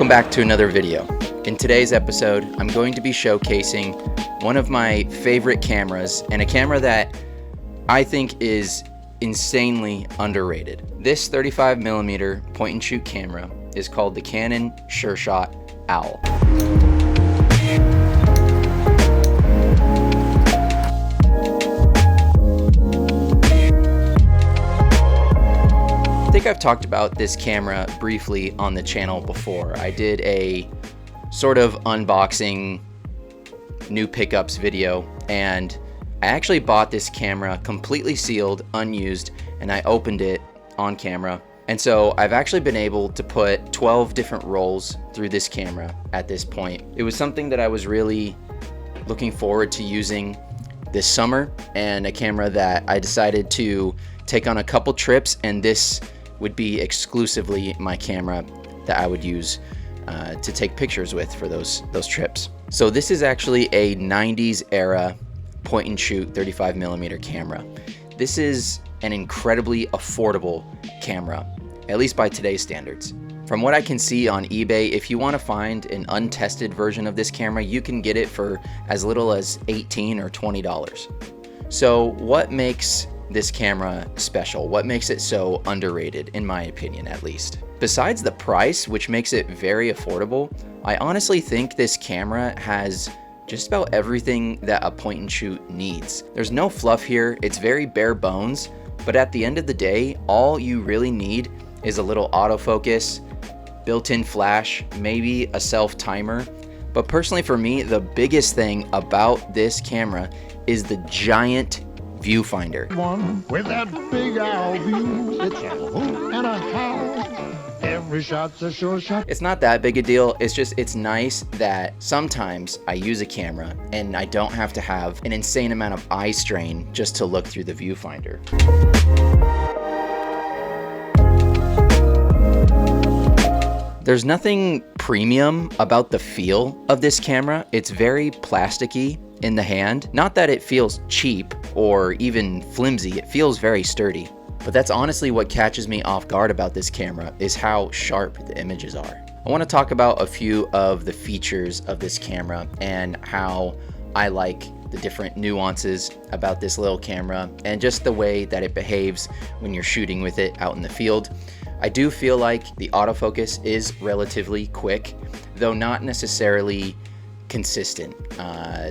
Welcome back to another video. In today's episode, I'm going to be showcasing one of my favorite cameras and a camera that I think is insanely underrated. This 35mm point and shoot camera is called the Canon Sureshot OWL. I think I've talked about this camera briefly on the channel before. I did a sort of unboxing new pickups video, and I actually bought this camera completely sealed, unused, and I opened it on camera. And so I've actually been able to put 12 different rolls through this camera at this point. It was something that I was really looking forward to using this summer, and a camera that I decided to take on a couple trips, and this would be exclusively my camera that I would use to take pictures with for those trips. So this is actually a 90s era point and shoot 35mm camera. This is an incredibly affordable camera, at least by today's standards. From what I can see on eBay, if you want to find an untested version of this camera, you can get it for as little as $18 or $20. So what makes this camera special? What makes it so underrated, in my opinion at least? Besides the price, which makes it very affordable, I honestly think this camera has just about everything that a point and shoot needs. There's no fluff here, it's very bare bones, but at the end of the day, all you really need is a little autofocus, built-in flash, maybe a self timer. But personally for me, the biggest thing about this camera is the giant viewfinder. One with that big owl view, it's a hoot and a howl. Every shot's a sure shot. It's not that big a deal. It's nice that sometimes I use a camera and I don't have to have an insane amount of eye strain just to look through the viewfinder. There's nothing premium about the feel of this camera. It's very plasticky in the hand. Not that it feels cheap or even flimsy, it feels very sturdy. But that's honestly what catches me off guard about this camera, is how sharp the images are. I want to talk about a few of the features of this camera and how I like the different nuances about this little camera and just the way that it behaves when you're shooting with it out in the field. I do feel like the autofocus is relatively quick, though not necessarily consistent.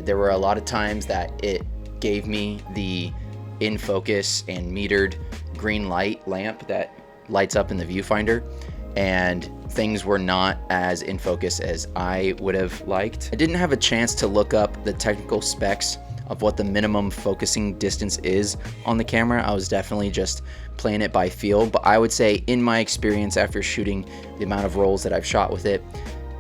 There were a lot of times that it gave me the in focus and metered green light lamp that lights up in the viewfinder, and things were not as in focus as I would have liked. I didn't have a chance to look up the technical specs of what the minimum focusing distance is on the camera. I was definitely just playing it by feel, but I would say in my experience after shooting the amount of rolls that I've shot with it,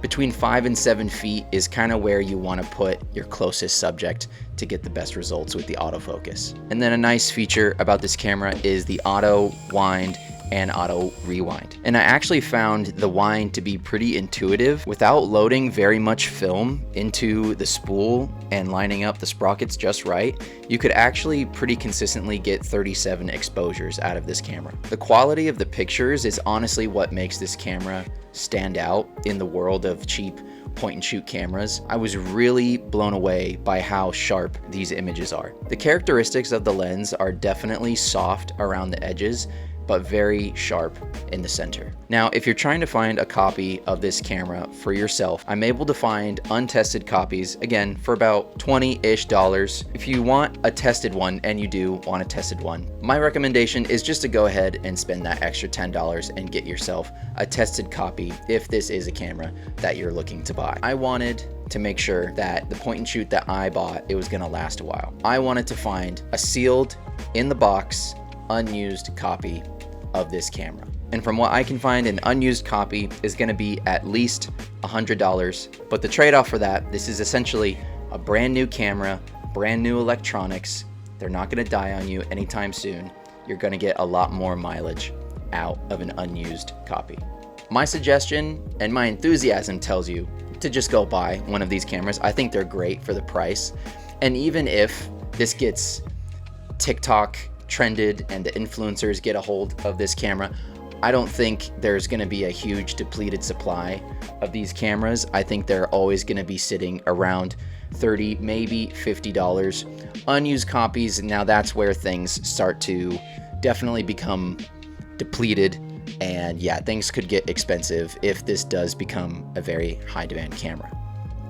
between 5 and 7 feet is kind of where you want to put your closest subject to get the best results with the autofocus. And then a nice feature about this camera is the auto wind and auto rewind. And I actually found the wind to be pretty intuitive. Without loading very much film into the spool and lining up the sprockets just right, you could actually pretty consistently get 37 exposures out of this camera. The quality of the pictures is honestly what makes this camera stand out in the world of cheap point and shoot cameras. I was really blown away by how sharp these images are. The characteristics of the lens are definitely soft around the edges, but very sharp in the center. Now, if you're trying to find a copy of this camera for yourself, I'm able to find untested copies, again, for about $20-ish. If you want a tested one, and you do want a tested one, my recommendation is just to go ahead and spend that extra $10 and get yourself a tested copy if this is a camera that you're looking to buy. I wanted to make sure that the point and shoot that I bought, it was gonna last a while. I wanted to find a sealed, in the box, unused copy of this camera. And from what I can find, an unused copy is going to be at least $100. But the trade-off for that, this is essentially a brand new camera, brand new electronics. They're not going to die on you anytime soon. You're going to get a lot more mileage out of an unused copy. My suggestion and my enthusiasm tells you to just go buy one of these cameras. I think they're great for the price. And even if this gets TikTok trended and the influencers get a hold of this camera, I don't think there's going to be a huge depleted supply of these cameras. I think they're always going to be sitting around $30, maybe $50. Unused copies, now that's where things start to definitely become depleted, and yeah, things could get expensive if this does become a very high demand camera.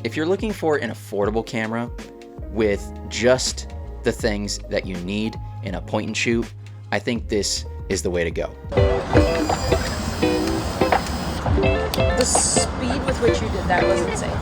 If you're looking for an affordable camera with just the things that you need in a point and shoot, I think this is the way to go. The speed with which you did that was insane.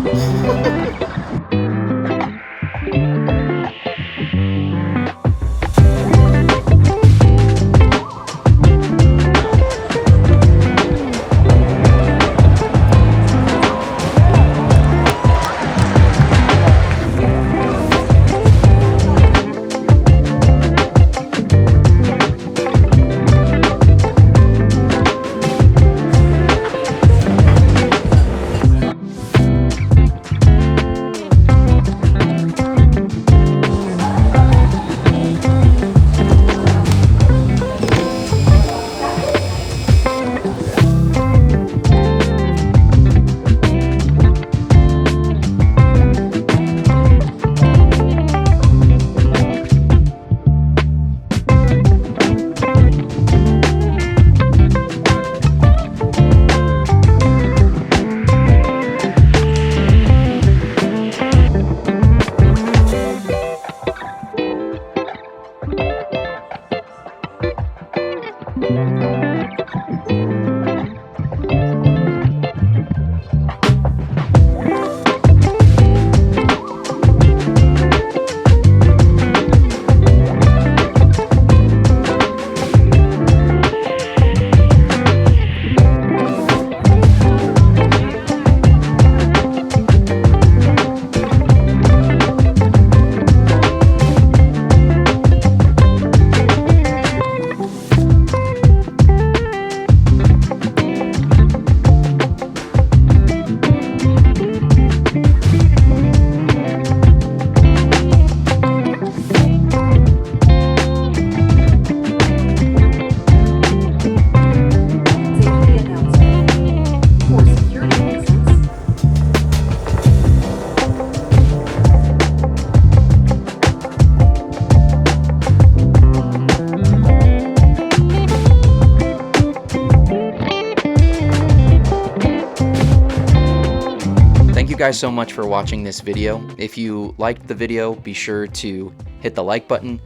Thank you guys so much for watching this video. If you liked the video, be sure to hit the like button,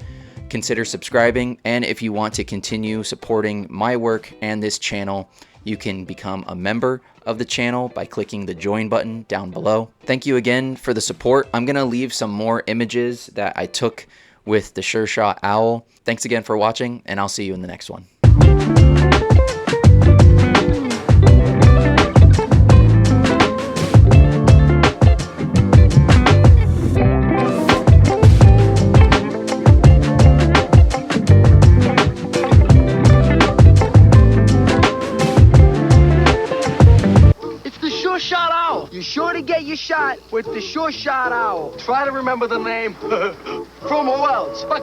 consider subscribing, and if you want to continue supporting my work and this channel, you can become a member of the channel by clicking the join button down below. Thank you again for the support. I'm gonna leave some more images that I took with the Sureshot OWL. Thanks again for watching, and I'll see you in the next one. Sureshot OWL. You're sure to get your shot with the Sureshot OWL. Try to remember the name from who else?